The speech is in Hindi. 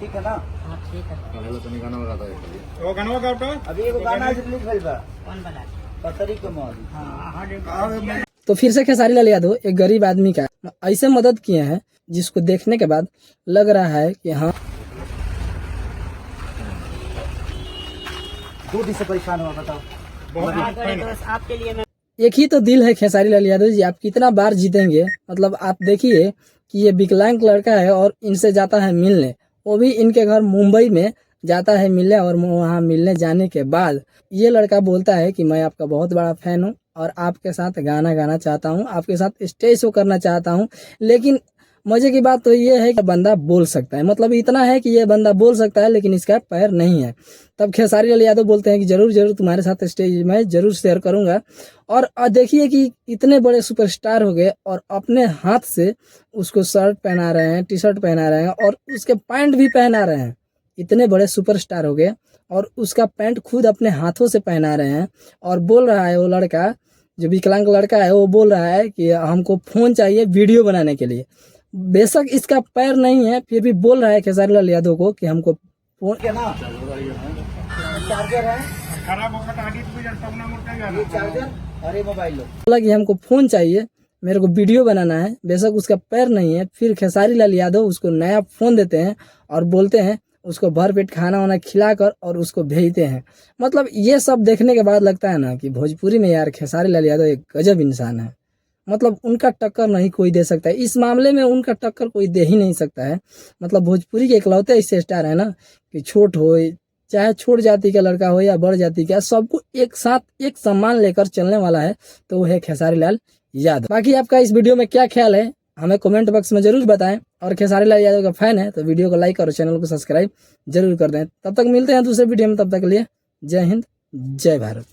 ठीक है ना? हाँ ठीक है। पहले तो गाना बजाता है। वो गाना गाओ तो अभी एगो गाना रिलीज भइल बा कौन बना? पतरी के मौज। हाँ तो फिर से खेसारी लाल यादव एक गरीब आदमी का ऐसे मदद किए हैं जिसको देखने के बाद लग रहा है कि हाँ दो दिन से परेशान हुआ, बताओ। बहुत हाँ, गरीब दोस्त, आपके लिए मैं एक ही तो दिल है खेसारी लाल यादव जी। आप कितना बार जीतेंगे? मतलब आप देखिए कि ये विकलांग लड़का है और इनसे जाता है मिलने, वो भी इनके घर मुंबई में जाता है मिलने, और वहाँ मिलने जाने के बाद ये लड़का बोलता है कि मैं आपका बहुत बड़ा फैन हूँ और आपके साथ गाना गाना चाहता हूँ, आपके साथ स्टेज शो करना चाहता हूँ। लेकिन मजे की बात तो ये है कि बंदा बोल सकता है, मतलब इतना है कि ये बंदा बोल सकता है लेकिन इसका पैर नहीं है। तब खेसारी लाल यादव बोलते हैं कि जरूर जरूर तुम्हारे साथ स्टेज में जरूर शेयर करूंगा। और देखिए कि इतने बड़े सुपरस्टार हो गए और अपने हाथ से उसको शर्ट पहना रहे हैं, टी शर्ट पहना रहे हैं और उसके पैंट भी पहना रहे हैं। इतने बड़े सुपरस्टार हो गए और उसका पैंट खुद अपने हाथों से पहना रहे हैं। और बोल रहा है वो लड़का, जो विकलांग लड़का है, वो बोल रहा है कि हमको फोन चाहिए वीडियो बनाने के लिए। बेशक इसका पैर नहीं है फिर भी बोल रहा है खेसारी लाल यादव को कि हमको फोन। ठीक है ना? चार्जर है, खराब होगा तो आगे भी जनता ना मुड़ता ये चार्जर और ये मोबाइल लो। बोला कि हमको फोन चाहिए, मेरे को वीडियो बनाना है। बेशक उसका पैर नहीं है, फिर खेसारी लाल यादव उसको नया फोन देते हैं और बोलते हैं उसको भर पेट खाना वाना खिलाकर और उसको भेजते हैं। मतलब ये सब देखने के बाद लगता है ना कि भोजपुरी में यार खेसारी लाल यादव एक गजब इंसान है। मतलब उनका टक्कर नहीं कोई दे सकता है, इस मामले में उनका टक्कर कोई दे ही नहीं सकता है। मतलब भोजपुरी के इकलौते ऐसे स्टार है ना कि छोट हो चाहे छोट जाति का लड़का हो या बड़ जाति का, सबको एक साथ एक सम्मान लेकर चलने वाला है, तो वो है खेसारी लाल यादव। बाकी आपका इस वीडियो में क्या ख्याल है हमें कमेंट बॉक्स में जरूर बताएं। और खेसारी लाल यादव का फैन है तो वीडियो को लाइक और चैनल को सब्सक्राइब जरूर कर दें। तब तक मिलते हैं दूसरे वीडियो में, तब तक के लिए जय हिंद जय भारत।